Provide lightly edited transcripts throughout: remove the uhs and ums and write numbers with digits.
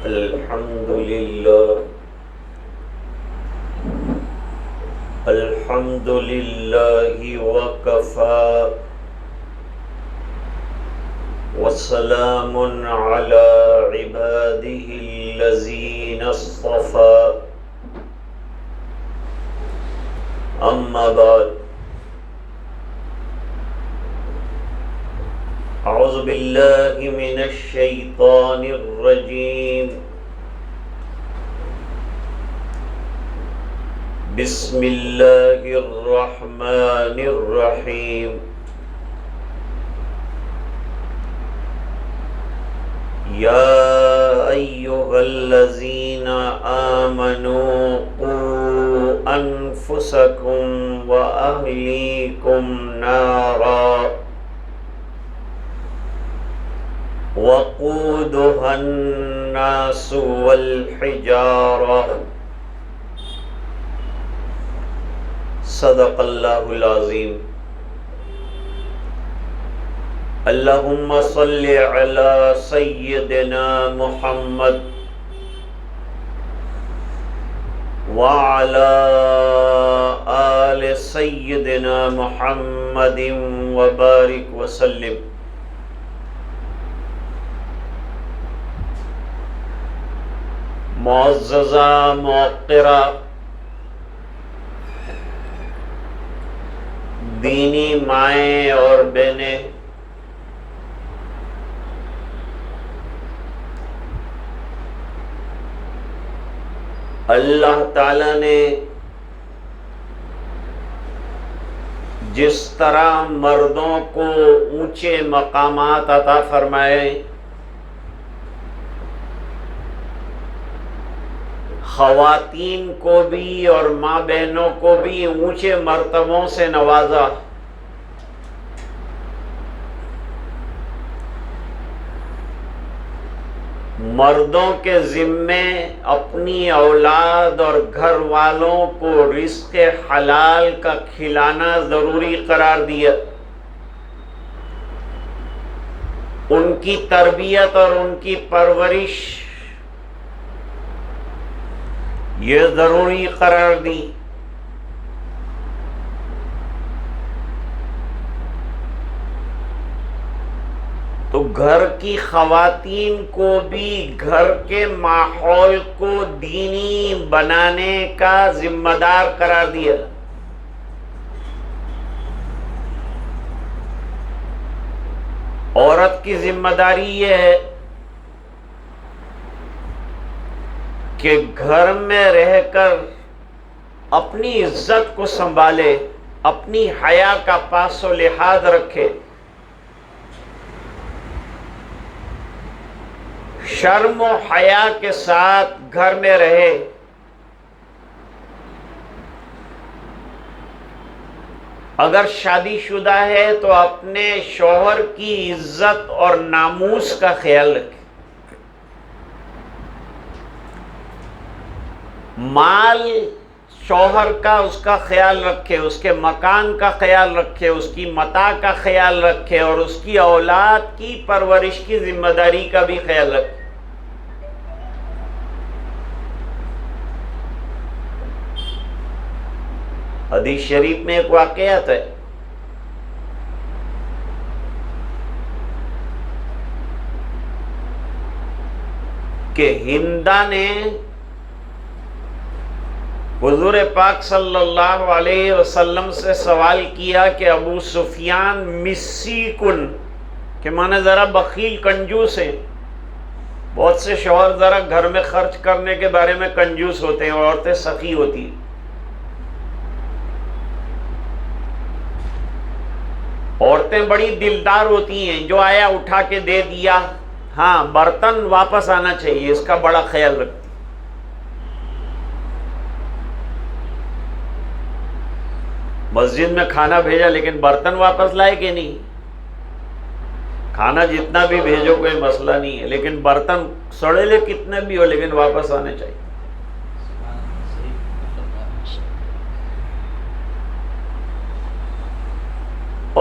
الحمد لله الحمد لله وكفى وسلام على عباده الذين اصطفى أما بعد أعوذ بالله من الشيطان الرجيم بسم الله الرحمن الرحيم يا أيها الذين آمنوا قوا أنفسكم وأهليكم نارا وقودها الناس والحجارة صدق اللہ العظیم. اللہم صل علی سیدنا محمد وعلی آل سیدنا محمد وبارک وسلم. معززہ موقرہ دینی مائیں اور بہنیں، اللہ تعالیٰ نے جس طرح مردوں کو اونچے مقامات عطا فرمائے، خواتین کو بھی اور ماں بہنوں کو بھی اونچے مرتبوں سے نوازا. مردوں کے ذمے اپنی اولاد اور گھر والوں کو رزق حلال کا کھلانا ضروری قرار دیا. ان کی تربیت اور ان کی پرورش یہ ضروری قرار دی. تو گھر کی خواتین کو بھی گھر کے ماحول کو دینی بنانے کا ذمہ دار قرار دیا. عورت کی ذمہ داری یہ ہے کہ گھر میں رہ کر اپنی عزت کو سنبھالے، اپنی حیا کا پاس و لحاظ رکھے، شرم و حیا کے ساتھ گھر میں رہے. اگر شادی شدہ ہے تو اپنے شوہر کی عزت اور ناموس کا خیال رکھے. مال شوہر کا اس کا خیال رکھے، اس کے مکان کا خیال رکھے، اس کی متاع کا خیال رکھے، اور اس کی اولاد کی پرورش کی ذمہ داری کا بھی خیال رکھے. حدیث شریف میں ایک واقعات ہے کہ ہندا نے حضور پاک صلی اللہ علیہ وسلم سے سوال کیا کہ ابو سفیان مسیکن کہ معنی ذرا بخیل کنجوس ہیں. بہت سے شوہر ذرا گھر میں خرچ کرنے کے بارے میں کنجوس ہوتے ہیں، عورتیں سخی ہوتی ہیں. عورتیں بڑی دلدار ہوتی ہیں، جو آیا اٹھا کے دے دیا. ہاں، برتن واپس آنا چاہیے، اس کا بڑا خیال رکھتی. مسجد میں کھانا بھیجا لیکن برتن واپس لائے کہ نہیں؟ کھانا جتنا بھی بھیجو کوئی مسئلہ نہیں ہے، لیکن برتن سڑے کتنے بھی ہو لیکن واپس آنے چاہیے.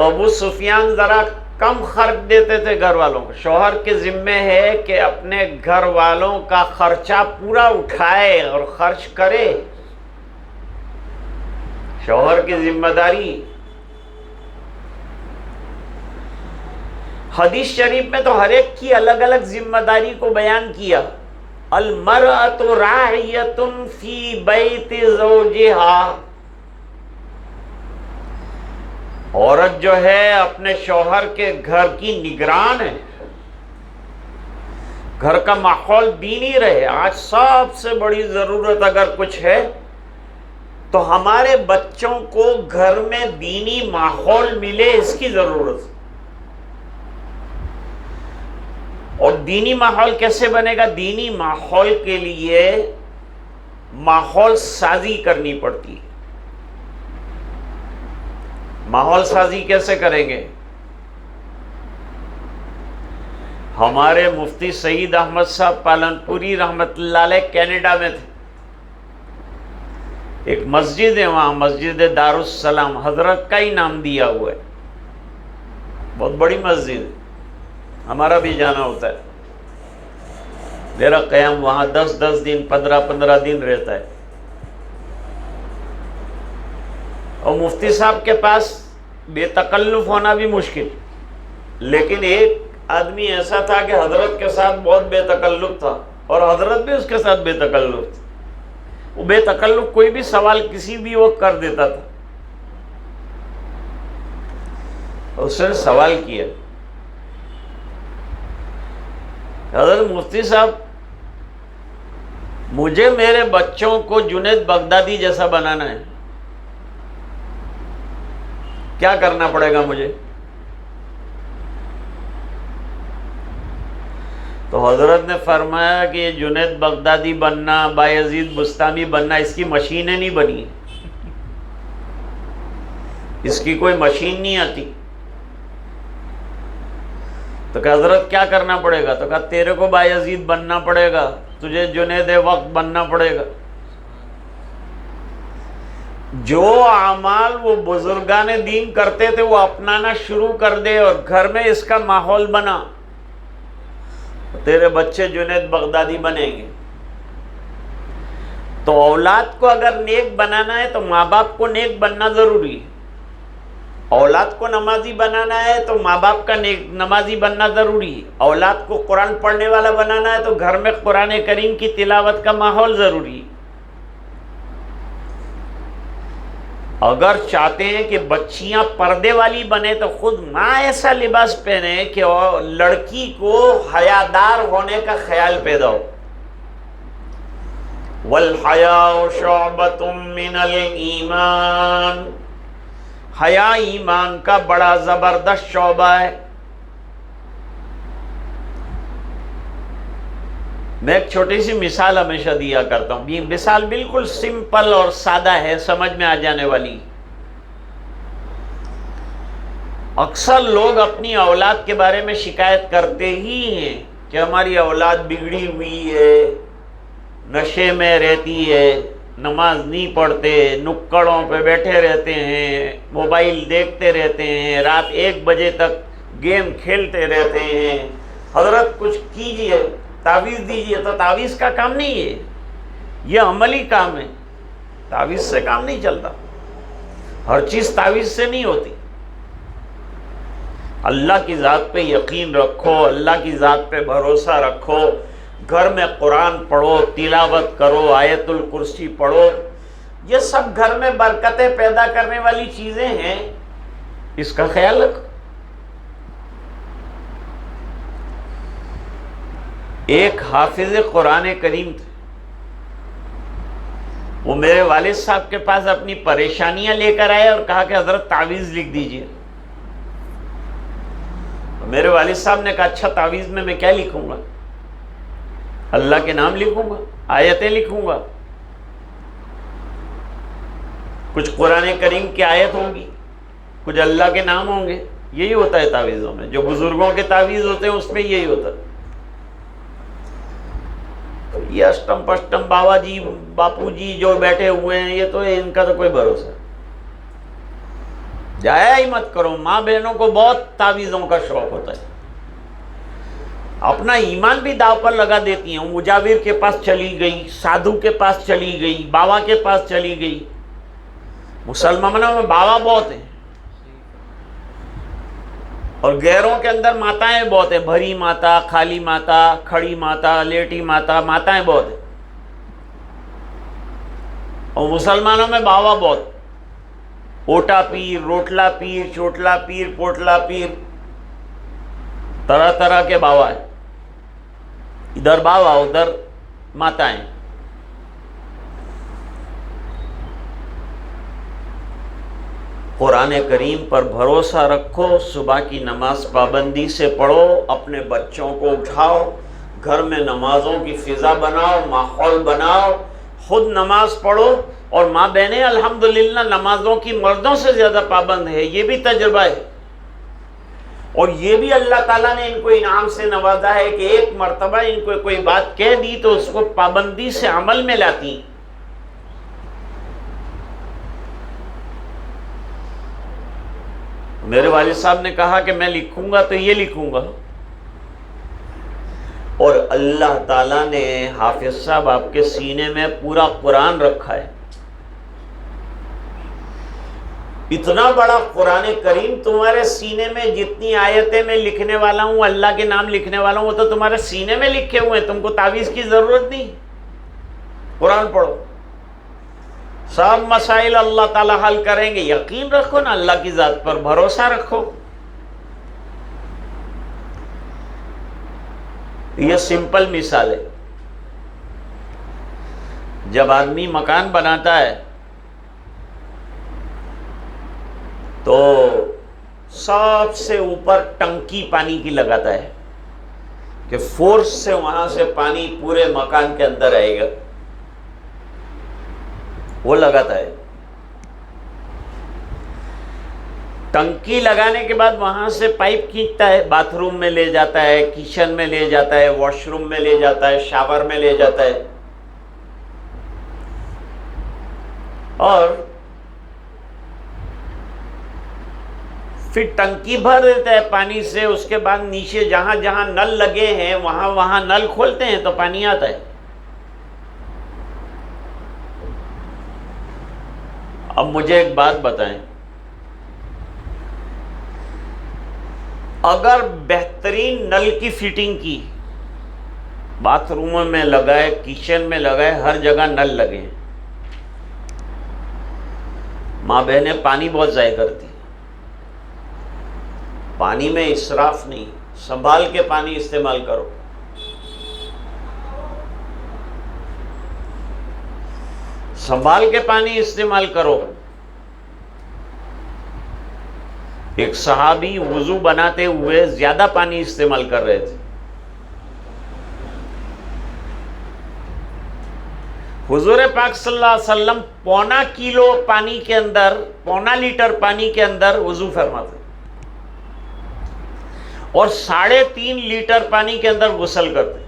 ابو سفیان ذرا کم خرچ دیتے تھے گھر والوں کو. شوہر کے ذمے ہے کہ اپنے گھر والوں کا خرچہ پورا اٹھائے اور خرچ کرے. شوہر کی ذمہ داری. حدیث شریف میں تو ہر ایک کی الگ الگ ذمہ داری کو بیان کیا. المرأۃ راعیۃ فی بیت زوجہا. عورت جو ہے اپنے شوہر کے گھر کی نگران ہے. گھر کا ماحول دینی رہے. آج سب سے بڑی ضرورت اگر کچھ ہے تو ہمارے بچوں کو گھر میں دینی ماحول ملے، اس کی ضرورت. اور دینی ماحول کیسے بنے گا؟ دینی ماحول کے لیے ماحول سازی کرنی پڑتی ہے. ماحول سازی کیسے کریں گے؟ ہمارے مفتی سعید احمد صاحب پالنپوری رحمت اللہ علیہ کینیڈا میں تھے. ایک مسجد ہے وہاں، مسجد دارالسلام، حضرت کا ہی نام دیا ہوا ہے. بہت بڑی مسجد ہے، ہمارا بھی جانا ہوتا ہے. میرا قیام وہاں 10 دن 15 دن رہتا ہے. اور مفتی صاحب کے پاس بے تکلف ہونا بھی مشکل، لیکن ایک آدمی ایسا تھا کہ حضرت کے ساتھ بہت بے تکلف تھا اور حضرت بھی اس کے ساتھ بے تکلف تھا. وہ بے تکلف کوئی بھی سوال کسی بھی وقت کر دیتا تھا. اس نے سوال کیا، حضرت مفتی صاحب مجھے میرے بچوں کو جنید بغدادی جیسا بنانا ہے، کیا کرنا پڑے گا مجھے؟ تو حضرت نے فرمایا کہ یہ جنید بغدادی بننا، بایزید بستامی بننا، اس کی مشینیں نہیں بنی، اس کی کوئی مشین نہیں آتی. تو کہ حضرت کیا کرنا پڑے گا؟ تو کہا تیرے کو بایزید بننا پڑے گا، تجھے جنید وقت بننا پڑے گا. جو اعمال وہ بزرگان دین کرتے تھے وہ اپنانا شروع کر دے اور گھر میں اس کا ماحول بنا، تیرے بچے جنید بغدادی بنیں گے. تو اولاد کو اگر نیک بنانا ہے تو ماں باپ کو نیک بننا ضروری ہے. اولاد کو نمازی بنانا ہے تو ماں باپ کا نمازی بننا ضروری ہے. اولاد کو قرآن پڑھنے والا بنانا ہے تو گھر میں قرآن کریم کی تلاوت کا ماحول ضروری ہے. اگر چاہتے ہیں کہ بچیاں پردے والی بنے تو خود ماں ایسا لباس پہنے کہ لڑکی کو حیادار ہونے کا خیال پیدا ہو. وَالْحَيَاءُ شُعْبَةٌ مِّنَ الْإِيمَانِ. حیا ایمان کا بڑا زبردست شعبہ ہے. میں ایک چھوٹی سی مثال ہمیشہ دیا کرتا ہوں. یہ مثال بالکل سمپل اور سادہ ہے، سمجھ میں آ جانے والی. اکثر لوگ اپنی اولاد کے بارے میں شکایت کرتے ہی ہیں کہ ہماری اولاد بگڑی ہوئی ہے، نشے میں رہتی ہے، نماز نہیں پڑھتے، نکڑوں پہ بیٹھے رہتے ہیں، موبائل دیکھتے رہتے ہیں، رات 1 بجے تک گیم کھیلتے رہتے ہیں. حضرت کچھ کیجئے، تعویذ دیجئے. تو تعویذ کا کام نہیں ہے، یہ عملی کام ہے. تعویذ سے کام نہیں چلتا، ہر چیز تعویذ سے نہیں ہوتی. اللہ کی ذات پہ یقین رکھو، اللہ کی ذات پہ بھروسہ رکھو. گھر میں قرآن پڑھو، تلاوت کرو، آیت الکرسی پڑھو. یہ سب گھر میں برکتیں پیدا کرنے والی چیزیں ہیں، اس کا خیال رکھو. ایک حافظ قرآن کریم تھے، وہ میرے والد صاحب کے پاس اپنی پریشانیاں لے کر آئے اور کہا کہ حضرت تعویذ لکھ دیجئے. میرے والد صاحب نے کہا اچھا تعویذ میں کیا لکھوں گا؟ اللہ کے نام لکھوں گا، آیتیں لکھوں گا، کچھ قرآن کریم کی آیت ہوگی، کچھ اللہ کے نام ہوں گے. یہی ہوتا ہے تعویذوں میں، جو بزرگوں کے تعویذ ہوتے ہیں اس میں یہی ہوتا ہے. یہ اشٹم پشٹم بابا جی باپو جی جو بیٹھے ہوئے ہیں، یہ تو ان کا تو کوئی بھروسہ. جایا ہی مت کرو. ماں بہنوں کو بہت تعویذوں کا شوق ہوتا ہے, اپنا ایمان بھی داؤ پر لگا دیتی ہیں. مجاور کے پاس چلی گئی, سادھو کے پاس چلی گئی, بابا کے پاس چلی گئی. مسلمانوں میں بابا بہت ہیں اور غیروں کے اندر ماتائیں بہت ہیں. بھری ماتا, خالی ماتا, کھڑی ماتا, لیٹی ماتا, ماتائیں بہت ہیں. اور مسلمانوں میں بابا بہت, اوٹا پیر, روٹلا پیر, چوٹلا پیر, پوٹلا پیر, طرح طرح کے بابا ہیں. ادھر بابا ادھر ماتائیں. قرآن کریم پر بھروسہ رکھو, صبح کی نماز پابندی سے پڑھو, اپنے بچوں کو اٹھاؤ, گھر میں نمازوں کی فضا بناؤ, ماحول بناؤ, خود نماز پڑھو. اور ماں بہنیں الحمدللہ نمازوں کی مردوں سے زیادہ پابند ہے, یہ بھی تجربہ ہے. اور یہ بھی اللہ تعالیٰ نے ان کو انعام سے نوازا ہے کہ ایک مرتبہ ان کو کوئی بات کہہ دی تو اس کو پابندی سے عمل میں لاتی. میرے والد صاحب نے کہا کہ میں لکھوں گا تو یہ لکھوں گا, اور اللہ تعالیٰ نے حافظ صاحب آپ کے سینے میں پورا قرآن رکھا ہے. اتنا بڑا قرآن کریم تمہارے سینے میں, جتنی آیتیں میں لکھنے والا ہوں, اللہ کے نام لکھنے والا ہوں, وہ تو تمہارے سینے میں لکھے ہوئے ہیں. تم کو تعویذ کی ضرورت نہیں, قرآن پڑھو, سب مسائل اللہ تعالیٰ حل کریں گے. یقین رکھو نا, اللہ کی ذات پر بھروسہ رکھو. یہ سمپل مثال ہے. جب آدمی مکان بناتا ہے تو سب سے اوپر ٹنکی پانی کی لگاتا ہے کہ فورس سے وہاں سے پانی پورے مکان کے اندر آئے گا, وہ لگاتا ہے. ٹنکی لگانے کے بعد وہاں سے پائپ کھینچتا ہے, باتھ روم میں لے جاتا ہے, کچن میں لے جاتا ہے, واش روم میں لے جاتا ہے, شاور میں لے جاتا ہے, اور پھر ٹنکی بھر دیتا ہے پانی سے. اس کے بعد نیچے جہاں جہاں نل لگے ہیں وہاں نل کھولتے ہیں تو پانی آتا ہے. اب مجھے ایک بات بتائیں, اگر بہترین نل کی فٹنگ کی, باتھ روم میں لگائے, کچن میں لگائے, ہر جگہ نل لگے, ماں بہنیں پانی بہت ضائع کرتی. پانی میں اسراف نہیں, سنبھال کے پانی استعمال کرو. سنبھال کے پانی استعمال کرو. ایک صحابی وضو بناتے ہوئے زیادہ پانی استعمال کر رہے تھے. حضور پاک صلی اللہ علیہ وسلم پونا کلو پانی کے اندر, پونا لیٹر پانی کے اندر وضو فرماتے اور 3.5 لیٹر پانی کے اندر غسل کرتے.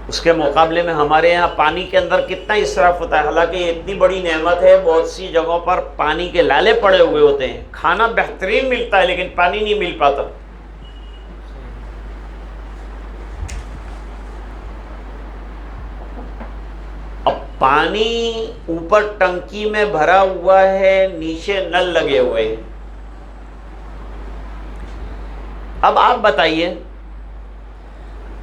اس کے مقابلے میں ہمارے یہاں پانی کے اندر کتنا اسراف ہوتا ہے. حالانکہ یہ اتنی بڑی نعمت ہے, بہت سی جگہوں پر پانی کے لالے پڑے ہوئے ہوتے ہیں, کھانا بہترین ملتا ہے لیکن پانی نہیں مل پاتا. اب پانی اوپر ٹنکی میں بھرا ہوا ہے, نیچے نل لگے ہوئے ہیں. اب آپ بتائیے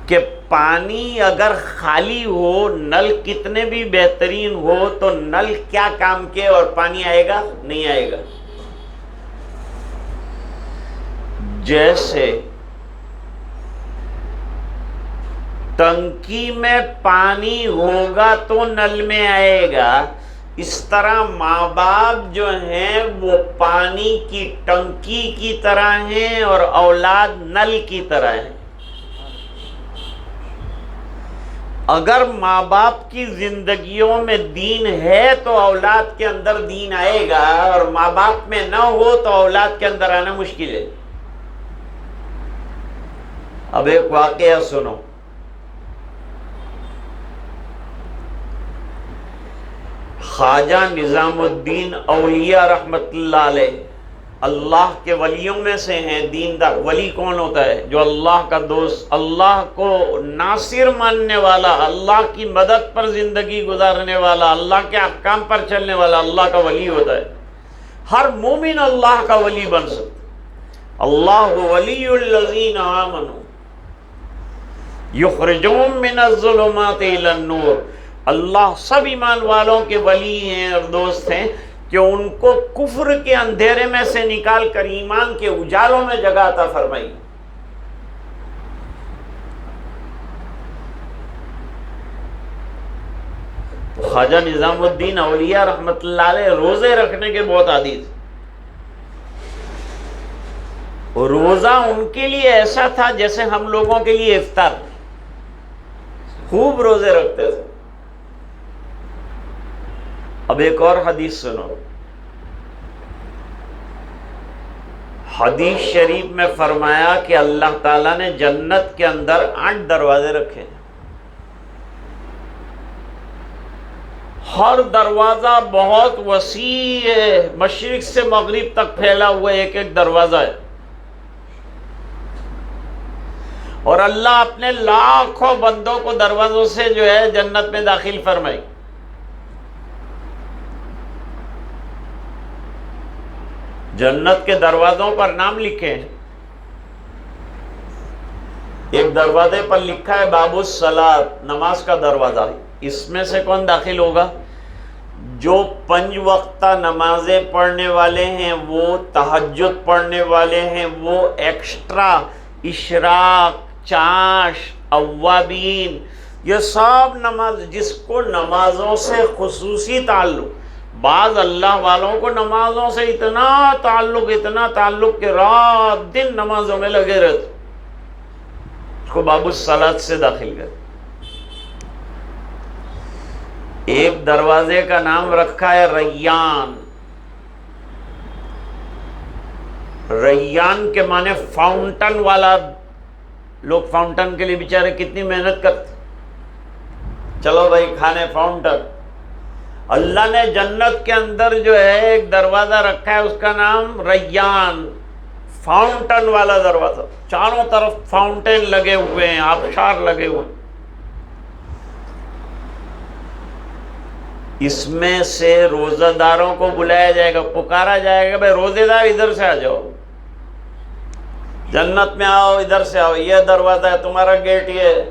کہ پانی اگر خالی ہو, نل کتنے بھی بہترین ہو, تو نل کیا کام کے, اور پانی آئے گا نہیں آئے گا. جیسے ٹنکی میں پانی ہوگا تو نل میں آئے گا, اس طرح ماں باپ جو ہیں وہ پانی کی ٹنکی کی طرح ہیں اور اولاد نل کی طرح ہیں. اگر ماں باپ کی زندگیوں میں دین ہے تو اولاد کے اندر دین آئے گا, اور ماں باپ میں نہ ہو تو اولاد کے اندر آنا مشکل ہے. اب ایک واقعہ سنو. خواجہ نظام الدین اولیاء رحمت اللہ علیہ اللہ کے ولیوں میں سے ہیں. دیندار ولی کون ہوتا ہے؟ جو اللہ کا دوست، اللہ کو ناصر ماننے والا، اللہ کی مدد پر زندگی گزارنے والا، اللہ کے احکام پر چلنے والا اللہ کا ولی ہوتا ہے. ہر مومن اللہ کا ولی بن سکتا. اللہ ولی الذین آمنوا یخرجہم من الظلمات الی النور. اللہ سب ایمان والوں کے ولی ہیں اور دوست ہیں کہ ان کو کفر کے اندھیرے میں سے نکال کر ایمان کے اجالوں میں جگہ عطا فرمائی. خواجہ نظام الدین اولیاء رحمت اللہ علیہ روزے رکھنے کے بہت عادی تھے. روزہ ان کے لیے ایسا تھا جیسے ہم لوگوں کے لیے افطار. خوب روزے رکھتے تھے. اب ایک اور حدیث سنو. حدیث شریف میں فرمایا کہ اللہ تعالیٰ نے جنت کے اندر 8 دروازے رکھے ہیں. ہر دروازہ بہت وسیع ہے، مشرق سے مغرب تک پھیلا ہوا ایک ایک دروازہ ہے. اور اللہ اپنے لاکھوں بندوں کو دروازوں سے جو ہے جنت میں داخل فرمائی. جنت کے دروازوں پر نام لکھے ہیں. ایک دروازے پر لکھا ہے باب الصلاۃ، نماز کا دروازہ. اس میں سے کون داخل ہوگا؟ جو 5 وقتہ نمازیں پڑھنے والے ہیں، وہ تہجد پڑھنے والے ہیں، وہ ایکسٹرا اشراق، چاش، اوابین، یہ سب نماز، جس کو نمازوں سے خصوصی تعلق. بعض اللہ والوں کو نمازوں سے اتنا تعلق کہ رات دن نمازوں میں لگے رہتے، اس کو باب الصلاۃ سے داخل کر. ایک دروازے کا نام رکھا ہے ریان. ریان کے معنی فاؤنٹن والا. لوگ فاؤنٹن کے لیے بیچارے کتنی محنت کرتے. چلو بھائی کھانے فاؤنٹن. اللہ نے جنت کے اندر جو ہے ایک دروازہ رکھا ہے، اس کا نام ریان، فاؤنٹن والا دروازہ. چاروں طرف فاؤنٹین لگے ہوئے ہیں، آبشار لگے ہوئے. اس میں سے روزہ داروں کو بلایا جائے گا، پکارا جائے گا، بھائی روزے دار ادھر سے آ جاؤ، جنت میں آؤ، ادھر سے آؤ، یہ دروازہ ہے، تمہارا گیٹ یہ ہے.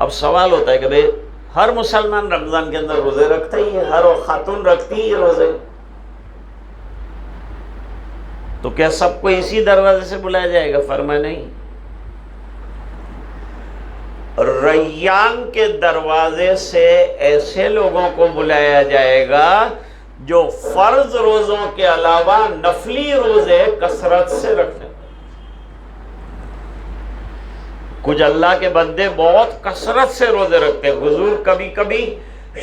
اب سوال ہوتا ہے کہ بھئی ہر مسلمان رمضان کے اندر روزے رکھتا ہی ہے، ہر خاتون رکھتی ہے روزے، تو کیا سب کو اسی دروازے سے بلایا جائے گا؟ فرمایا نہیں. ریان کے دروازے سے ایسے لوگوں کو بلایا جائے گا جو فرض روزوں کے علاوہ نفلی روزے کثرت سے رکھتے. کچھ اللہ کے بندے بہت کثرت سے روزے رکھتے ہیں. حضور کبھی کبھی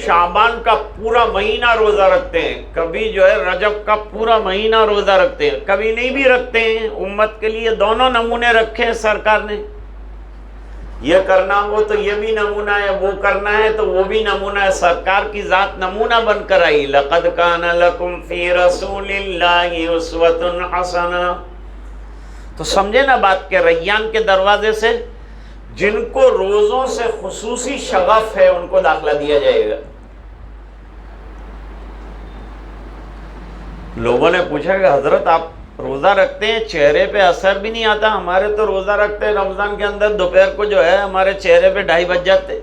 شعبان کا پورا مہینہ روزہ رکھتے ہیں، کبھی جو ہے رجب کا پورا مہینہ روزہ رکھتے ہیں، کبھی نہیں بھی رکھتے ہیں. امت کے لیے دونوں نمونے رکھے ہیں سرکار نے. یہ کرنا ہو تو یہ بھی نمونہ ہے، وہ کرنا ہے تو وہ بھی نمونہ ہے. سرکار کی ذات نمونہ بن کر آئی. لَقَدْ كَانَ لَكُمْ فِي رَسُولِ اللَّهِ أُسْوَةٌ حَسَنَةٌ. تو سمجھے نا بات کہ ریان کے دروازے سے جن کو روزوں سے خصوصی شغف ہے ان کو داخلہ دیا جائے گا. لوگوں نے پوچھا کہ حضرت آپ روزہ رکھتے ہیں، چہرے پہ اثر بھی نہیں آتا. ہمارے تو روزہ رکھتے ہیں رمضان کے اندر، دوپہر کو جو ہے ہمارے چہرے پہ 2:30 بج جاتے،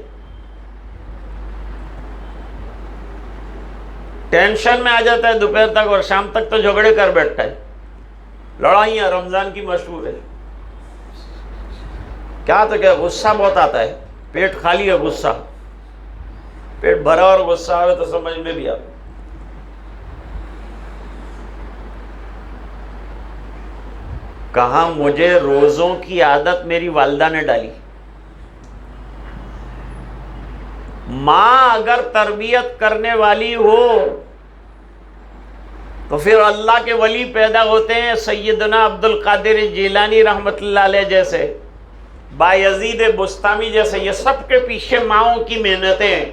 ٹینشن میں آ جاتا ہے دوپہر تک، اور شام تک تو جھگڑے کر بیٹھتا ہے. لڑائیاں رمضان کی مشہور ہے. کیا تو کہ غصہ بہت آتا ہے، پیٹ خالی ہے، غصہ پیٹ بھرا اور غصہ آئے تو سمجھ میں بھی آتا. کہا مجھے روزوں کی عادت میری والدہ نے ڈالی. ماں اگر تربیت کرنے والی ہو تو پھر اللہ کے ولی پیدا ہوتے ہیں، سیدنا عبد القادر جیلانی رحمت اللہ علیہ جیسے. بایزید بستامی جیسے، یہ سب کے پیچھے ماؤں کی محنتیں ہیں۔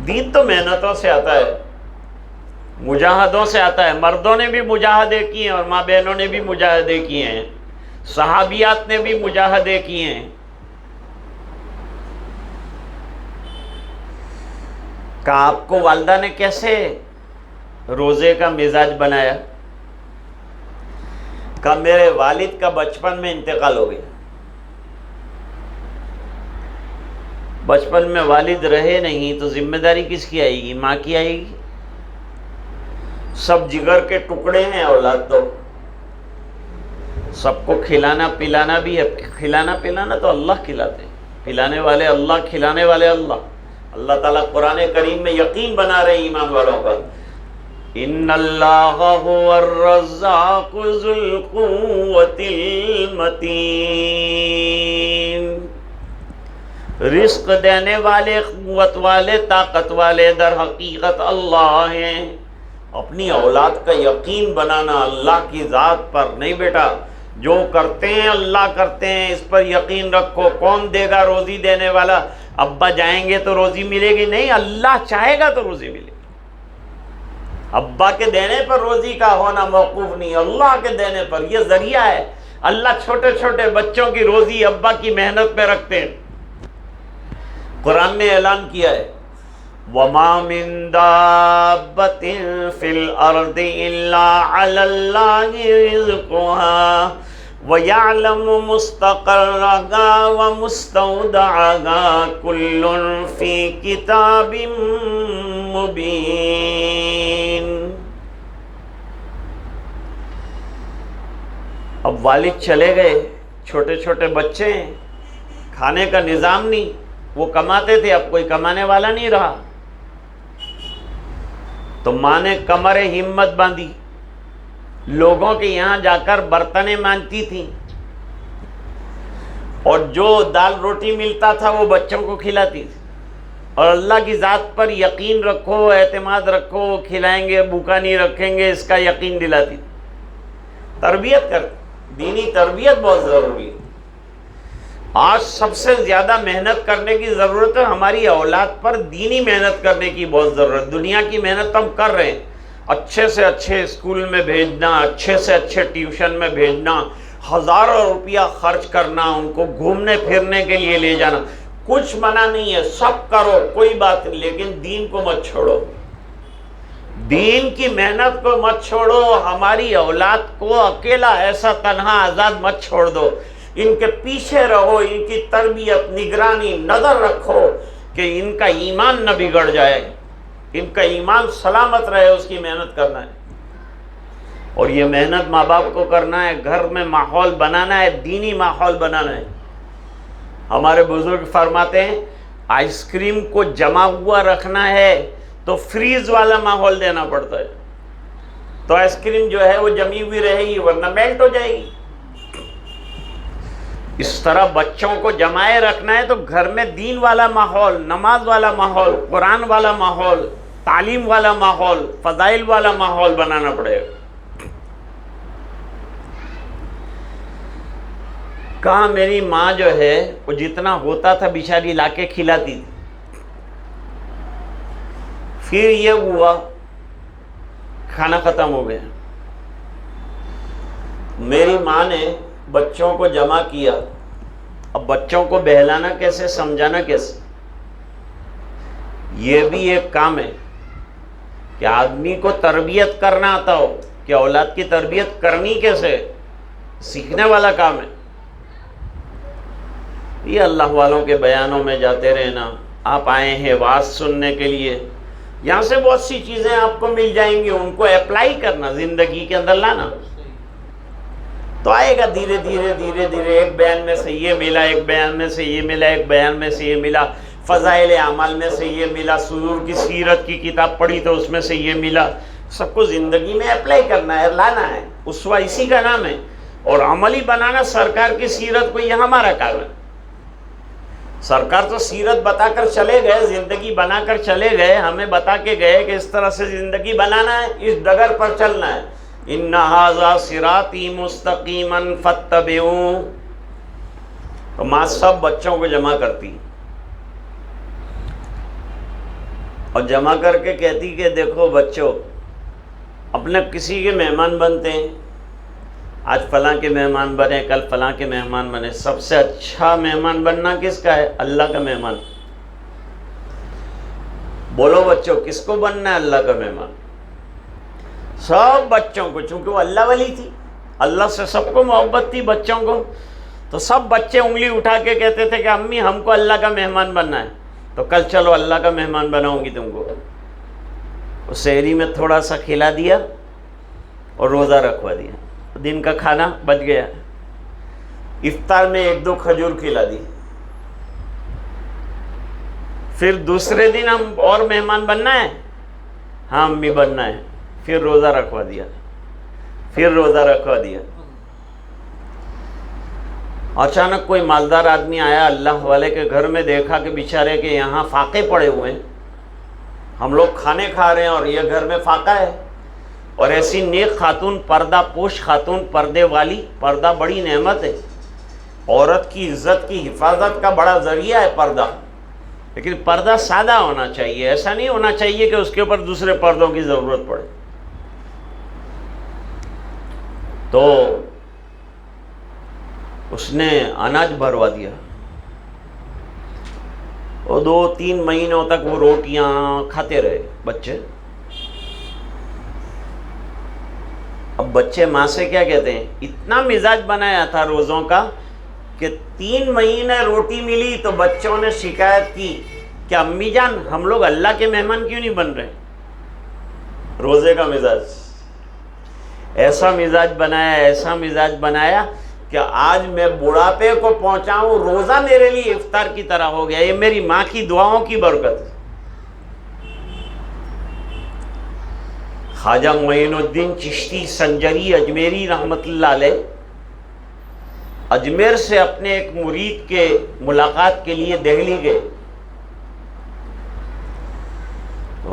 دین تو محنتوں سے آتا ہے، مجاہدوں سے آتا ہے۔ مردوں نے بھی مجاہدے کیے ہیں اور ماں بہنوں نے بھی مجاہدے کیے ہیں، صحابیات نے بھی مجاہدے کیے ہیں۔ کہا آپ کو والدہ نے کیسے روزے کا مزاج بنایا؟ کہا میرے والد کا بچپن میں انتقال ہو گیا، بچپن میں والد رہے نہیں تو ذمہ داری کس کی آئے گی؟ ماں کی آئے گی۔ سب جگر کے ٹکڑے ہیں اولاد تو، سب کو کھلانا پلانا بھی ہے۔ کھلانا پلانا تو اللہ کھلاتے ہیں، پلانے والے اللہ، کھلانے والے اللہ۔ اللہ تعالیٰ قرآن کریم میں یقین بنا رہے ہیں ایمان والوں کا، ان اللہ هو الرزاق ذو القوۃ المتین، رزق دینے والے، قوت والے، طاقت والے در حقیقت اللہ ہیں۔ اپنی اولاد کا یقین بنانا اللہ کی ذات پر، نہیں بیٹا جو کرتے ہیں اللہ کرتے ہیں، اس پر یقین رکھو۔ کون دے گا روزی دینے والا؟ ابا جائیں گے تو روزی ملے گی؟ نہیں، اللہ چاہے گا تو روزی ملے گی۔ ابا کے دینے پر روزی کا ہونا موقوف نہیں، اللہ کے دینے پر، یہ ذریعہ ہے۔ اللہ چھوٹے چھوٹے بچوں کی روزی ابا کی محنت پہ رکھتے ہیں۔ قرآن نے اعلان کیا ہے وَمَا مِن دَابَّةٍ فِي الْأَرْضِ إِلَّا عَلَى اللَّهِ رِزْقُهَا وَيَعْلَمُ مُسْتَقَرَّهَا وَمُسْتَوْدَعَهَا كُلٌّ فِي كِتَابٍ مُبِينٍ۔ اب والد چلے گئے، چھوٹے چھوٹے بچے ہیں، کھانے کا نظام نہیں، وہ کماتے تھے، اب کوئی کمانے والا نہیں رہا، تو ماں نے کمر ہمت باندھی، لوگوں کے یہاں جا کر برتنیں مانجتی تھیں، اور جو دال روٹی ملتا تھا وہ بچوں کو کھلاتی تھی، اور اللہ کی ذات پر یقین رکھو، اعتماد رکھو، کھلائیں گے، بھوکا نہیں رکھیں گے، اس کا یقین دلاتی تھی۔ تربیت کر، دینی تربیت بہت ضروری ہے۔ آج سب سے زیادہ محنت کرنے کی ضرورت ہے ہماری اولاد پر، دینی محنت کرنے کی بہت ضرورت۔ دنیا کی محنت تو ہم کر رہے ہیں، اچھے سے اچھے اسکول میں بھیجنا، اچھے سے اچھے ٹیوشن میں بھیجنا، ہزاروں روپیہ خرچ کرنا، ان کو گھومنے پھرنے کے لیے لے جانا، کچھ منع نہیں ہے، سب کرو، کوئی بات نہیں، لیکن دین کو مت چھوڑو، دین کی محنت کو مت چھوڑو۔ ہماری اولاد کو اکیلا ایسا تنہا آزاد مت چھوڑ دو، ان کے پیچھے رہو، ان کی تربیت، نگرانی، نظر رکھو کہ ان کا ایمان نہ بگڑ جائے، ان کا ایمان سلامت رہے، اس کی محنت کرنا ہے۔ اور یہ محنت ماں باپ کو کرنا ہے، گھر میں ماحول بنانا ہے، دینی ماحول بنانا ہے۔ ہمارے بزرگ فرماتے ہیں آئس کریم کو جمع ہوا رکھنا ہے تو فریز والا ماحول دینا پڑتا ہے، تو آئس کریم جو ہے وہ جمی ہوئی رہے گی ورنہ میلٹ ہو جائے گی۔ اس طرح بچوں کو جمائے رکھنا ہے تو گھر میں دین والا ماحول، نماز والا ماحول، قرآن والا ماحول، تعلیم والا ماحول، فضائل والا ماحول بنانا پڑے گا۔ کہاں میری ماں جو ہے وہ جتنا ہوتا تھا بیچاری لا کے کھلاتی تھی، پھر یہ ہوا کھانا ختم ہو گیا، میری ماں نے بچوں کو جمع کیا، اب بچوں کو بہلانا کیسے، سمجھانا کیسے؟ یہ بھی ایک کام ہے کہ آدمی کو تربیت کرنا آتا ہو کہ اولاد کی تربیت کرنی کیسے، سیکھنے والا کام ہے۔ یہ اللہ والوں کے بیانوں میں جاتے رہنا، آپ آئے ہیں واعظ سننے کے لیے، یہاں سے بہت سی چیزیں آپ کو مل جائیں گی، ان کو اپلائی کرنا، زندگی کے اندر لانا، تو آئے گا دھیرے دھیرے دھیرے دھیرے۔ ایک بیان میں سے یہ ملا، ایک بیان میں سے یہ ملا، ایک بیان میں سے یہ ملا، فضائل اعمال میں سے یہ ملا، حضور کی سیرت کی کتاب پڑھی تو اس میں سے یہ ملا، سب کو زندگی میں اپلائی کرنا ہے، لانا ہے، اسوہ اسی کا نام ہے، اور عملی بنانا سرکار کی سیرت کو، یہ ہمارا کام ہے۔ سرکار تو سیرت بتا کر چلے گئے، زندگی بنا کر چلے گئے، ہمیں بتا کے گئے کہ اس طرح سے زندگی بنانا ہے، اس ڈگر پر چلنا ہے۔ ان ھذا صراطی مستقیما فاتبعوہ، تو ماں سب بچوں کو جمع کرتی اور جمع کر کے کہتی کہ دیکھو بچوں، اپنے کسی کے مہمان بنتے ہیں، آج فلاں کے مہمان بنے، کل فلاں کے مہمان بنے، سب سے اچھا مہمان بننا کس کا ہے؟ اللہ کا مہمان۔ بولو بچوں، کس کو بننا ہے اللہ کا مہمان؟ سب بچوں کو، چونکہ وہ اللہ والی تھی، اللہ سے سب کو محبت تھی بچوں کو، تو سب بچے انگلی اٹھا کے کہتے تھے کہ امی ہم کو اللہ کا مہمان بننا ہے، تو کل چلو اللہ کا مہمان بناؤں گی تم کو۔ اس سحری میں تھوڑا سا کھلا دیا اور روزہ رکھوا دیا، دن کا کھانا بچ گیا، افطار میں 1-2 کھجور کھلا دی، پھر دوسرے دن ہم اور مہمان بننا ہے، ہاں امی بننا ہے، پھر روزہ رکھوا دیا، پھر روزہ رکھوا دیا۔ اچانک کوئی مالدار آدمی آیا اللہ والے کے گھر میں، دیکھا کہ بیچارے کے یہاں فاقے پڑے ہوئے ہیں، ہم لوگ کھانے کھا رہے ہیں اور یہ گھر میں فاقہ ہے، اور ایسی نیک خاتون، پردہ پوش خاتون، پردے والی، پردہ بڑی نعمت ہے، عورت کی عزت کی حفاظت کا بڑا ذریعہ ہے پردہ، لیکن پردہ سادہ ہونا چاہیے، ایسا نہیں ہونا چاہیے کہ اس کے اوپر دوسرے پردوں کی ضرورت پڑے۔ تو اس نے اناج بھروا دیا، اور 2-3 مہینوں تک وہ روٹیاں کھاتے رہے بچے۔ اب بچے ماں سے کیا کہتے ہیں؟ اتنا مزاج بنایا تھا روزوں کا کہ 3 مہینے روٹی ملی تو بچوں نے شکایت کی کہ امی جان ہم لوگ اللہ کے مہمان کیوں نہیں بن رہے؟ روزے کا مزاج، ایسا مزاج بنایا، ایسا مزاج بنایا کہ آج میں بڑھاپے کو پہنچا ہوں، روزہ میرے لیے افطار کی طرح ہو گیا۔ یہ میری ماں کی دعاؤں کی برکت ہے۔ خواجہ معین الدین چشتی سنجری اجمیری رحمت اللہ علیہ اجمیر سے اپنے ایک مرید کے ملاقات کے لیے دہلی گئے،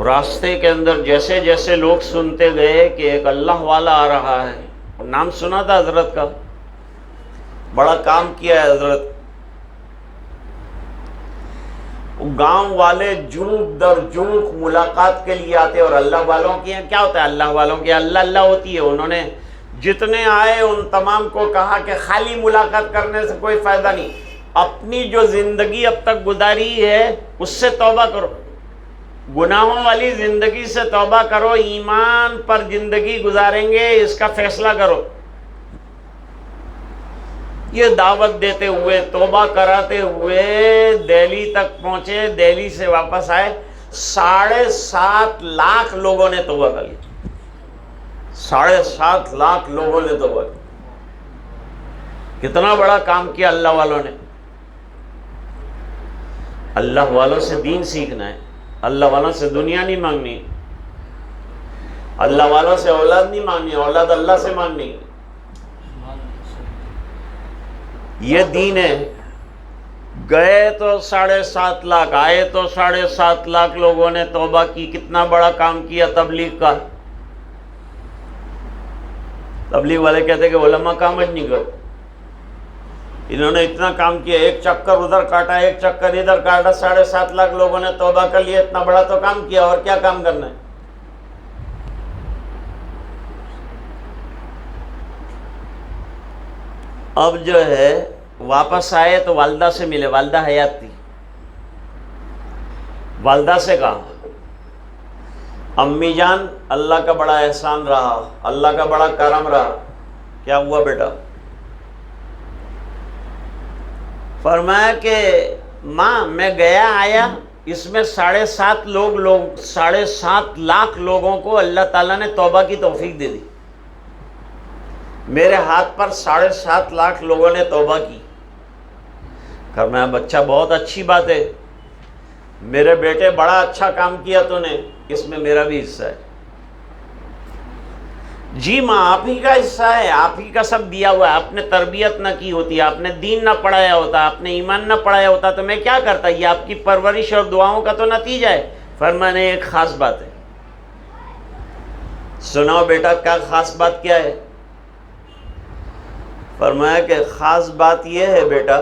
راستے کے اندر جیسے جیسے لوگ سنتے گئے کہ ایک اللہ والا آ رہا ہے، نام سنا تھا حضرت کا، بڑا کام کیا ہے حضرت، گاؤں والے جوک در جوک ملاقات کے لیے آتے، اور اللہ والوں کی کیا ہوتا ہے؟ اللہ والوں کی اللہ اللہ ہوتی ہے۔ انہوں نے جتنے آئے ان تمام کو کہا کہ خالی ملاقات کرنے سے کوئی فائدہ نہیں، اپنی جو زندگی اب تک گزاری ہے اس سے توبہ کرو، گناہوں والی زندگی سے توبہ کرو، ایمان پر زندگی گزاریں گے اس کا فیصلہ کرو۔ یہ دعوت دیتے ہوئے، توبہ کراتے ہوئے دہلی تک پہنچے، دہلی سے واپس آئے، 7.5 لاکھ لوگوں نے توبہ کر لی، 7.5 لاکھ لوگوں نے توبہ کی۔ کتنا بڑا کام کیا اللہ والوں نے۔ اللہ والوں سے دین سیکھنا ہے، اللہ والوں سے دنیا نہیں مانگنی، اللہ والوں سے اولاد نہیں مانگنی، اولاد اللہ سے مانگنی۔ یہ دین ہے۔ گئے تو 7.5 لاکھ، آئے تو 7.5 لاکھ لوگوں نے توبہ کی۔ کتنا بڑا کام کیا تبلیغ کا۔ تبلیغ والے کہتے کہ علماء کام نہیں کرو، انہوں نے اتنا کام کیا، ایک چکر ادھر کاٹا، ایک چکر ادھر کاٹا، 7.5 لاکھ لوگوں نے توبہ کر لیا، اتنا بڑا تو کام کیا، اور کیا کام کرنا ہے۔ اب جو ہے واپس آئے تو والدہ سے ملے، والدہ حیات تھی۔ والدہ سے کہا امی جان اللہ کا بڑا احسان رہا، اللہ کا بڑا کرم رہا۔ کیا ہوا بیٹا؟ فرمایا کہ ماں میں گیا آیا، اس میں 7.5 لاکھ لوگوں کو اللہ تعالیٰ نے توبہ کی توفیق دے دی۔ میرے ہاتھ پر 7.5 لاکھ لوگوں نے توبہ کی۔ فرمایا بچہ بہت اچھی بات ہے، میرے بیٹے بڑا اچھا کام کیا تو نے، اس میں میرا بھی حصہ ہے۔ جی ماں آپ ہی کا حصہ ہے، آپ ہی کا سب دیا ہوا ہے، آپ نے تربیت نہ کی ہوتی، آپ نے دین نہ پڑھایا ہوتا، آپ نے ایمان نہ پڑھایا ہوتا تو میں کیا کرتا، یہ آپ کی پرورش اور دعاؤں کا تو نتیجہ ہے۔ فرمایا ایک خاص بات ہے۔ سناؤ بیٹا کیا خاص بات کیا ہے؟ فرمایا کہ خاص بات یہ ہے بیٹا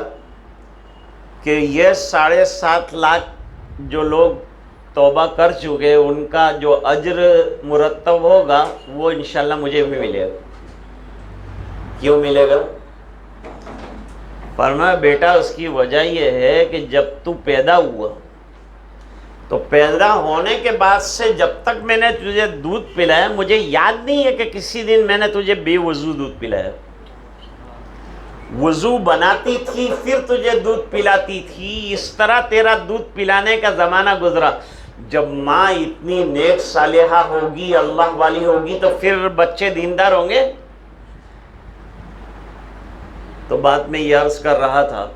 کہ یہ 7.5 لاکھ جو لوگ توبہ کر چکے ان کا جو اجر مرتب ہوگا وہ انشاءاللہ مجھے بھی ملے گا۔ کیوں ملے گا؟ فرمایا بیٹا اس کی وجہ یہ ہے کہ جب تو پیدا ہوا تو پیدا ہونے کے بعد سے جب تک میں نے تجھے دودھ پلایا مجھے یاد نہیں ہے کہ کسی دن میں نے تجھے بے وضو دودھ پلایا۔ وضو بناتی تھی پھر تجھے دودھ پلاتی تھی، اس طرح تیرا دودھ پلانے کا زمانہ گزرا۔ جب ماں اتنی نیک صالحہ ہوگی، اللہ والی ہوگی، تو پھر بچے دیندار ہوں گے۔ تو بات میں یہ عرض کر رہا تھا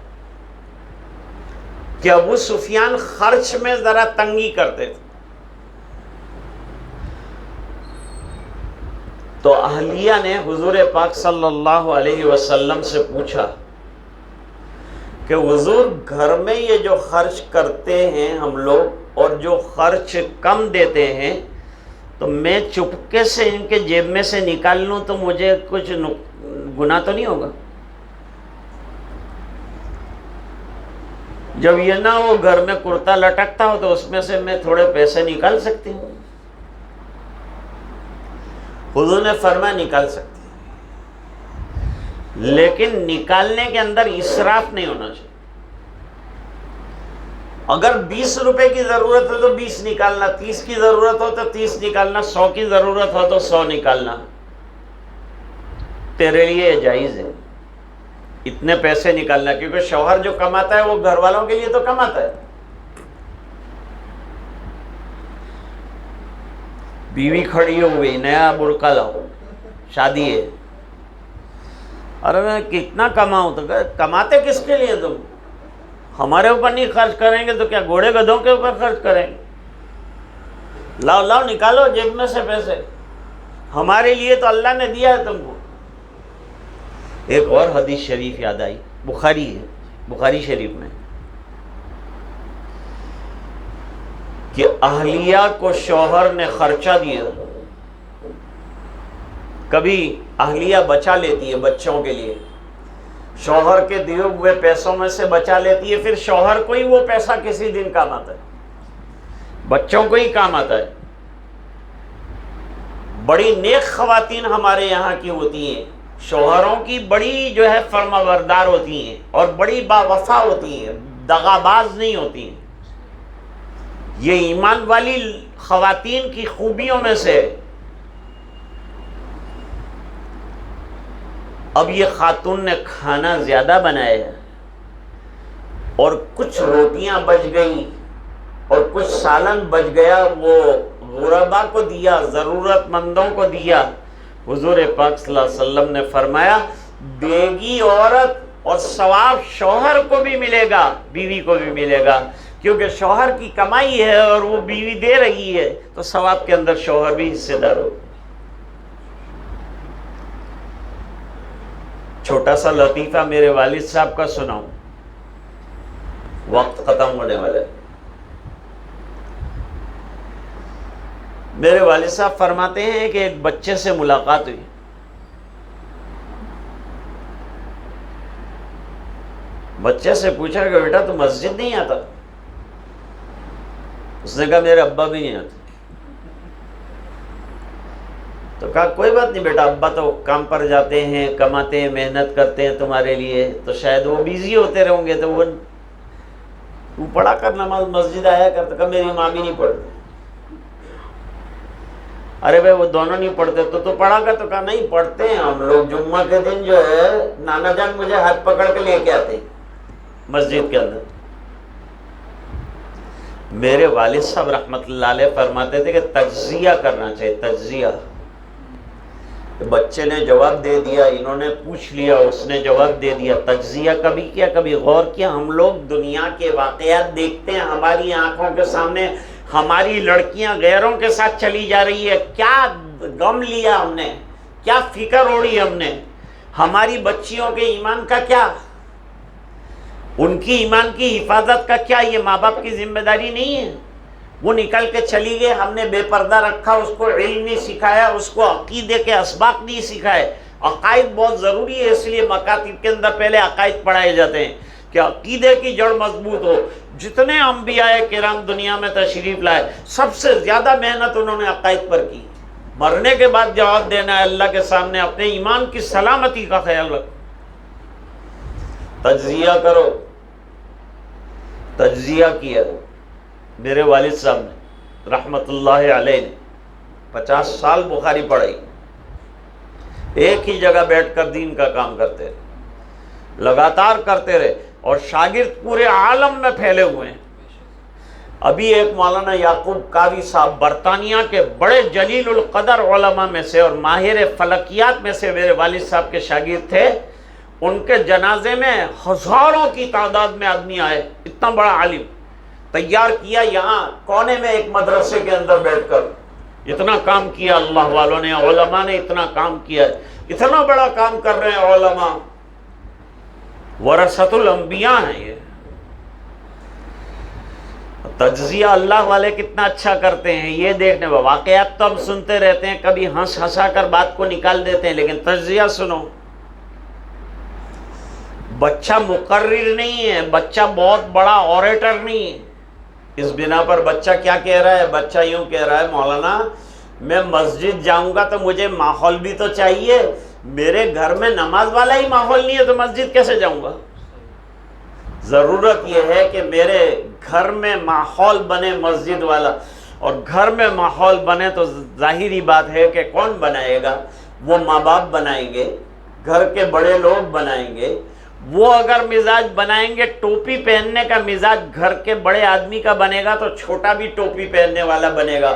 کہ ابو سفیان خرچ میں ذرا تنگی کرتے تھے، تو اہلیہ نے حضور پاک صلی اللہ علیہ وسلم سے پوچھا کہ حضور گھر میں یہ جو خرچ کرتے ہیں ہم لوگ اور جو خرچ کم دیتے ہیں تو میں چپکے سے ان کے جیب میں سے نکال لوں تو مجھے کچھ گناہ تو نہیں ہوگا؟ جب یہ نہ ہو گھر میں کرتا لٹکتا ہو تو اس میں سے میں تھوڑے پیسے نکال سکتی ہوں۔ حضور نے فرمایا نکال سکتی ہیں، لیکن نکالنے کے اندر اسراف نہیں ہونا چاہیے۔ اگر 20 روپے کی ضرورت ہے تو 20 نکالنا، 30 کی ضرورت ہو تو 30 نکالنا، 100 کی ضرورت ہو تو 100 نکالنا، تیرے لیے یہ جائز ہے اتنے پیسے نکالنا، کیونکہ شوہر جو کماتا ہے وہ گھر والوں کے لیے تو کماتا ہے۔ بیوی کھڑی ہو گئی، نیا برقع لاؤ، شادی ہے، ارے میں کتنا کماؤں؟ تو کماتے کس کے لیے تم؟ ہمارے اوپر نہیں خرچ کریں گے تو کیا گھوڑے گدھوں کے اوپر خرچ کریں گے؟ لاؤ لاؤ نکالو جیب میں سے پیسے، ہمارے لیے تو اللہ نے دیا ہے تم کو۔ ایک اور حدیث شریف یاد آئی، بخاری ہے، بخاری شریف میں، کہ اہلیہ کو شوہر نے خرچہ دیا، کبھی اہلیہ بچا لیتی ہے بچوں کے لیے، شوہر کے دیے ہوئے پیسوں میں سے بچا لیتی ہے، پھر شوہر کو ہی وہ پیسہ کسی دن کام آتا ہے، بچوں کو ہی کام آتا ہے۔ بڑی نیک خواتین ہمارے یہاں کی ہوتی ہیں، شوہروں کی بڑی جو ہے فرما بردار ہوتی ہیں اور بڑی باوفا ہوتی ہیں، دغاباز نہیں ہوتی ہیں۔ یہ ایمان والی خواتین کی خوبیوں میں سے۔ اب یہ خاتون نے کھانا زیادہ بنایا ہے اور کچھ روٹیاں بچ گئیں اور کچھ سالن بچ گیا، وہ غربا کو دیا، ضرورت مندوں کو دیا۔ حضور پاک صلی اللہ علیہ وسلم نے فرمایا دے گی عورت اور ثواب شوہر کو بھی ملے گا، بیوی کو بھی ملے گا، کیونکہ شوہر کی کمائی ہے اور وہ بیوی دے رہی ہے تو ثواب کے اندر شوہر بھی حصے دار ہو۔ چھوٹا سا لطیفہ میرے والد صاحب کا سناؤں، وقت ختم ہونے والا ہے۔ میرے والد صاحب فرماتے ہیں کہ ایک بچے سے ملاقات ہوئی، بچے سے پوچھا کہ بیٹا تو مسجد نہیں آتا؟ اس نے کہا میرے ابا بھی نہیں آتے۔ تو کہا کوئی بات نہیں بیٹا، ابا تو کام پر جاتے ہیں، کماتے ہیں، محنت کرتے ہیں تمہارے لیے، تو شاید وہ بیزی ہوتے رہوں گے، تو وہ تو پڑھا کر نماز، مسجد آیا کر۔ تو کہا میری ماں بھی نہیں پڑھتی۔ ارے بھائی وہ دونوں نہیں پڑھتے تو پڑھا کر۔ تو کہا نہیں پڑھتے ہیں ہم لوگ، جمعہ کے دن جو ہے نانا جان مجھے ہاتھ پکڑ کے لے کے آتے مسجد کے اندر۔ میرے والد صاحب رحمۃ اللہ علیہ فرماتے تھے کہ تجزیہ کرنا چاہیے، تجزیہ۔ بچے نے جواب دے دیا، انہوں نے پوچھ لیا، اس نے جواب دے دیا، تجزیہ کبھی کیا، کبھی غور کیا؟ ہم لوگ دنیا کے واقعات دیکھتے ہیں، ہماری آنکھوں کے سامنے ہماری لڑکیاں غیروں کے ساتھ چلی جا رہی ہے، کیا غم لیا ہم نے، کیا فکر اوڑی ہم نے، ہماری بچیوں کے ایمان کا کیا، ان کی ایمان کی حفاظت کا کیا؟ یہ ماں باپ کی ذمہ داری نہیں ہے؟ وہ نکل کے چلی گئی، ہم نے بے پردہ رکھا، اس کو علم نہیں سکھایا، اس کو عقیدے کے اسباق نہیں سکھائے۔ عقائد بہت ضروری ہے، اس لیے مکاتب کے اندر پہلے عقائد پڑھائے جاتے ہیں کہ عقیدے کی جڑ مضبوط ہو. جتنے انبیاء کرام دنیا میں تشریف لائے سب سے زیادہ محنت انہوں نے عقائد پر کی. مرنے کے بعد جواب دینا ہے اللہ کے سامنے، اپنے ایمان کی سلامتی کا خیال رکھو. تجزیہ کرو. تجزیہ کیا میرے والد صاحب نے رحمت اللہ علیہ نے 50 سال بخاری پڑھائی، ایک ہی جگہ بیٹھ کر دین کا کام کرتے رہے، لگاتار کرتے رہے، اور شاگرد پورے عالم میں پھیلے ہوئے ہیں. ابھی ایک مولانا یعقوب قاوی صاحب برطانیہ کے بڑے جلیل القدر علماء میں سے اور ماہر فلکیات میں سے میرے والد صاحب کے شاگرد تھے. ان کے جنازے میں ہزاروں کی تعداد میں آدمی آئے. اتنا بڑا عالم تیار کیا یہاں کونے میں ایک مدرسے کے اندر بیٹھ کر. اتنا کام کیا اللہ والوں نے، علماء نے اتنا کام کیا، اتنا بڑا کام کر رہے ہیں علماء. ورثۃ الانبیاء ہیں یہ. تجزیہ اللہ والے کتنا اچھا کرتے ہیں یہ دیکھنے میں. واقعات تو ہم سنتے رہتے ہیں، کبھی ہنس ہنسا کر بات کو نکال دیتے ہیں، لیکن تجزیہ سنو. بچہ مقرر نہیں ہے، بچہ بہت بڑا اوریٹر نہیں ہے. اس بنا پر بچہ کیا کہہ رہا ہے؟ بچہ یوں کہہ رہا ہے مولانا میں مسجد جاؤں گا تو مجھے ماحول بھی تو چاہیے، میرے گھر میں نماز والا ہی ماحول نہیں ہے تو مسجد کیسے جاؤں گا؟ ضرورت یہ ہے کہ میرے گھر میں ماحول بنے مسجد والا. اور گھر میں ماحول بنے تو ظاہری بات ہے کہ کون بنائے گا؟ وہ ماں باپ بنائیں گے، گھر کے بڑے لوگ بنائیں گے. وہ اگر مزاج بنائیں گے ٹوپی پہننے کا مزاج گھر کے بڑے آدمی کا بنے گا تو چھوٹا بھی ٹوپی پہننے والا بنے گا.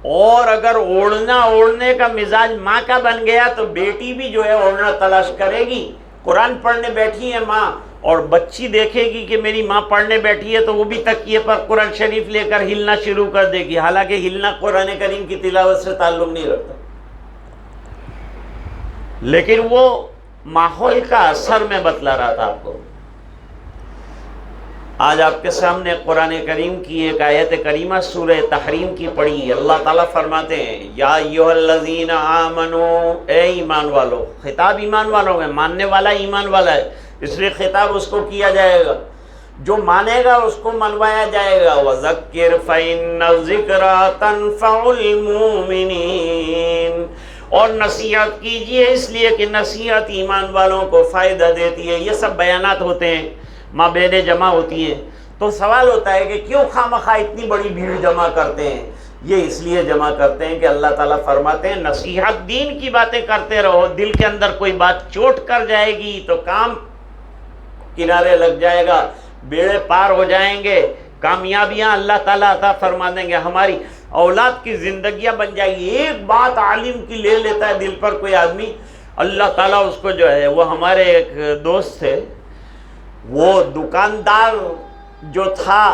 اور اگر اوڑھنے کا مزاج ماں کا بن گیا تو بیٹی بھی جو ہے اوڑھنا تلاش کرے گی. قرآن پڑھنے بیٹھی ہے ماں اور بچی دیکھے گی کہ میری ماں پڑھنے بیٹھی ہے تو وہ بھی تکیے پر قرآن شریف لے کر ہلنا شروع کر دے گی، حالانکہ ہلنا قرآن کریم کی تلاوت سے تعلق نہیں رکھتا. لیکن وہ ماحول کا اثر میں بتلا رہا تھا آپ کو. آج آپ کے سامنے قرآن کریم کی ایک آیت کریمہ سورہ تحریم کی پڑھی. اللہ تعالیٰ فرماتے ہیں یا ایھا الذین آمنو، اے ایمان والو. خطاب ایمان والوں میں، ماننے والا ایمان والا ہے اس لیے خطاب اس کو کیا جائے گا. جو مانے گا اس کو منوایا جائے گا. وَذَكِّرْ فَإِنَّ الذِّكْرَىٰ تَنفَعُ الْمُؤْمِنِينَ، اور نصیحت کیجئے اس لیے کہ نصیحت ایمان والوں کو فائدہ دیتی ہے. یہ سب بیانات ہوتے ہیں، ماں بہنیں جمع ہوتی ہیں تو سوال ہوتا ہے کہ کیوں خواہ اتنی بڑی بھیڑ جمع کرتے ہیں؟ یہ اس لیے جمع کرتے ہیں کہ اللہ تعالیٰ فرماتے ہیں نصیحت دین کی باتیں کرتے رہو. دل کے اندر کوئی بات چوٹ کر جائے گی تو کام کنارے لگ جائے گا، بیڑے پار ہو جائیں گے، کامیابیاں اللہ تعالیٰ عطا فرما دیں گے، ہماری اولاد کی زندگیاں بن جائے گی. ایک بات عالم کی لے لیتا ہے دل پر کوئی آدمی، اللہ تعالیٰ اس کو جو ہے. وہ ہمارے ایک دوست تھے، وہ دکاندار جو تھا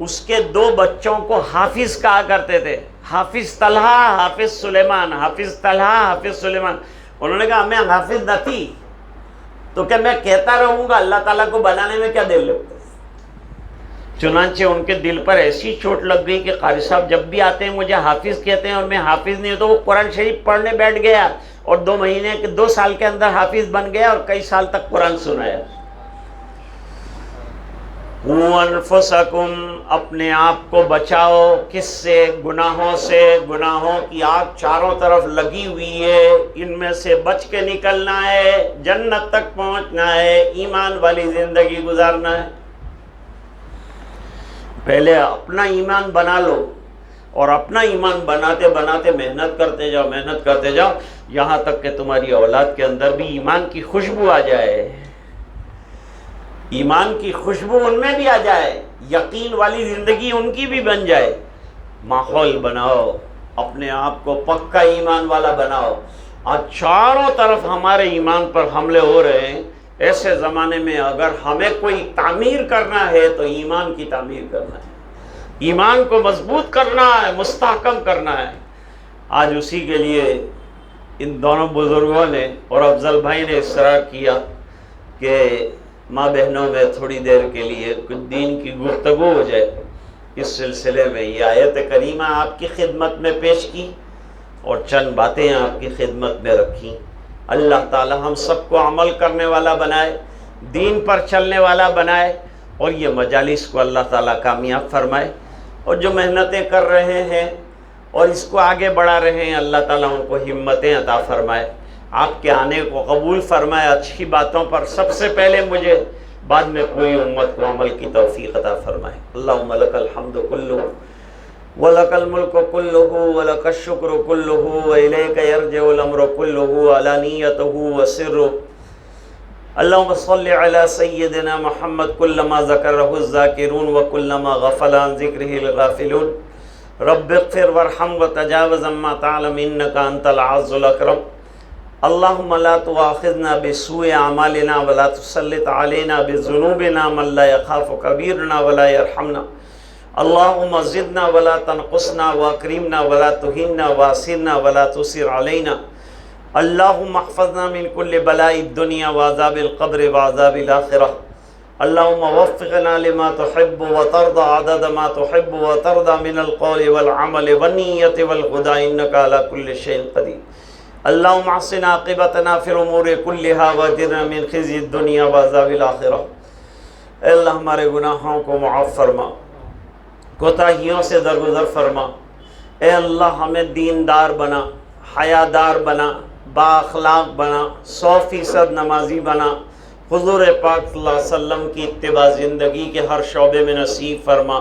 اس کے 2 بچوں کو حافظ کہا کرتے تھے، حافظ طلحہ، حافظ سلیمان، حافظ طلحہ، حافظ سلیمان. انہوں نے کہا ہمیں حافظ نہ تھی تو کیا میں کہتا رہوں گا؟ اللہ تعالیٰ کو بنانے میں کیا دیر لگتا ہے؟ چنانچہ ان کے دل پر ایسی چوٹ لگ گئی کہ قاری صاحب جب بھی آتے ہیں مجھے حافظ کہتے ہیں اور میں حافظ نہیں ہوں. تو وہ قرآن شریف پڑھنے بیٹھ گیا اور 2 سال کے اندر حافظ بن گیا اور کئی سال تک قرآن سنایا. انفسکم، اپنے آپ کو بچاؤ. کس سے؟ گناہوں سے. گناہوں کی آگ چاروں طرف لگی ہوئی ہے، ان میں سے بچ کے نکلنا ہے، جنت تک پہنچنا ہے، ایمان والی زندگی گزارنا ہے. پہلے اپنا ایمان بنا لو اور اپنا ایمان بناتے بناتے محنت کرتے جاؤ، محنت کرتے جاؤ، یہاں تک کہ تمہاری اولاد کے اندر بھی ایمان کی خوشبو آ جائے، ایمان کی خوشبو ان میں بھی آ جائے، یقین والی زندگی ان کی بھی بن جائے. ماحول بناؤ، اپنے آپ کو پکا ایمان والا بناؤ. آج چاروں طرف ہمارے ایمان پر حملے ہو رہے ہیں. ایسے زمانے میں اگر ہمیں کوئی تعمیر کرنا ہے تو ایمان کی تعمیر کرنا ہے، ایمان کو مضبوط کرنا ہے، مستحکم کرنا ہے. آج اسی کے لیے ان دونوں بزرگوں نے اور افضل بھائی نے اصرار کیا کہ ماں بہنوں میں تھوڑی دیر کے لیے کچھ دین کی گفتگو ہو جائے. اس سلسلے میں یہ آیت کریمہ آپ کی خدمت میں پیش کی اور چند باتیں آپ کی خدمت میں رکھی. اللہ تعالی ہم سب کو عمل کرنے والا بنائے. دین پر چلنے والا بنائے، اور یہ مجالس کو اللہ تعالیٰ کامیاب فرمائے، اور جو محنتیں کر رہے ہیں اور اس کو آگے بڑھا رہے ہیں، اللہ تعالیٰ ان کو ہمتیں عطا فرمائے، آپ کے آنے کو قبول فرمائے اچھی باتوں پر، سب سے پہلے مجھے، بعد میں پوری امت کو عمل کی توفیق عطا فرمائے۔ اللہم لک الحمد کلہ وَلَكَ الْمُلْكُ كُلُّهُ وَلَكَ الشُّكْرُ كُلُّهُ وَإِلَيْكَ يَرْجِعُ الْأَمْرُ كُلُّهُ عَلَانِيَّتُهُ وَسِرُّهُ اللهم صل على سيدنا محمد كلما ذكره الذاكرون وكلما غفل عن ذكره الغافلون رب اغفر وارحم وتجاوز عما تعلم إنك أنت العز الأكرم اللهم لا تؤاخذنا بسوء أعمالنا ولا تسلط علينا بذنوبنا من لا يخافك كبيرنا ولا يرحمنا اللهم زدنا ولا تنقصنا واكرمنا ولا تهنا واسرنا ولا تسر علينا اللهم احفظنا من كل بلاء الدنيا وعذاب القبر وعذاب الآخرة اللهم وفقنا لما تحب وترضى عدد ما تحب وترضى من القول والعمل والنية والهدى إنك على كل شيء قدير اللهم احسن عاقبتنا في الأمور كلها واجرنا من خزي الدنيا وعذاب الآخرة اے اللہ ہمارے گناہوں کو معاف فرما، کوتاہیوں سے درگزر فرما، اے اللہ ہمیں دیندار بنا، حیادار بنا، با اخلاق بنا، 100% نمازی بنا، حضور پاک صلی اللہ علیہ وسلم کی اتباع زندگی کے ہر شعبے میں نصیب فرما،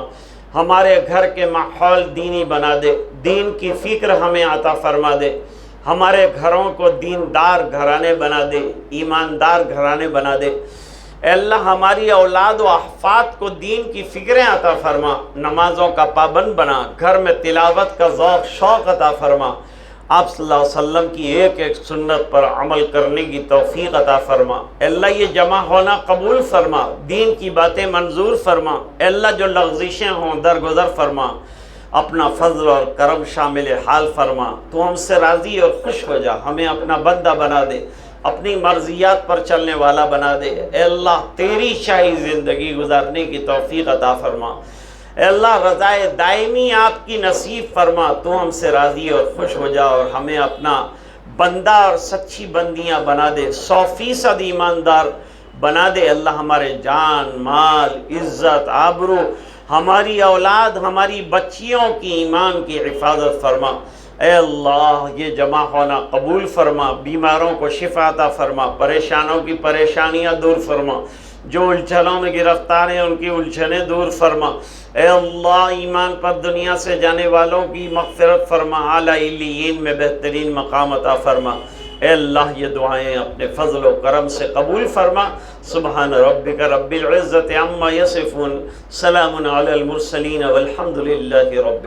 ہمارے گھر کے ماحول دینی بنا دے، دین کی فکر ہمیں عطا فرما دے، ہمارے گھروں کو دیندار گھرانے بنا دے، ایماندار گھرانے بنا دے، اے اللہ ہماری اولاد و احفاد کو دین کی فکریں عطا فرما، نمازوں کا پابند بنا، گھر میں تلاوت کا ذوق شوق عطا فرما، آپ صلی اللہ علیہ وسلم کی ایک ایک سنت پر عمل کرنے کی توفیق عطا فرما، اے اللہ یہ جمع ہونا قبول فرما، دین کی باتیں منظور فرما، اے اللہ جو لغزشیں ہوں درگزر فرما، اپنا فضل اور کرم شامل حال فرما، تو ہم سے راضی اور خوش ہو جا، ہمیں اپنا بندہ بنا دے، اپنی مرضیات پر چلنے والا بنا دے، اے اللہ تیری شاہی زندگی گزارنے کی توفیق عطا فرما، اے اللہ رضائے دائمی آپ کی نصیب فرما، تو ہم سے راضی اور خوش ہو جا اور ہمیں اپنا بندہ اور سچی بندیاں بنا دے، 100% ایماندار بنا دے، اللہ ہمارے جان مال عزت آبرو ہماری اولاد ہماری بچیوں کی ایمان کی حفاظت فرما، اے اللہ یہ جمع ہونا قبول فرما، بیماروں کو شفا عطا فرما، پریشانوں کی پریشانیاں دور فرما، جو الجھنوں میں گرفتار ہیں ان کی الجھنیں دور فرما، اے اللہ ایمان پر دنیا سے جانے والوں کی مغفرت فرما، اعلیٰ علیین میں بہترین مقام عطا فرما، اے اللہ یہ دعائیں اپنے فضل و کرم سے قبول فرما، سبحان ربک رب العزت عما یصفون، سلام علی المرسلین والحمد للہ رب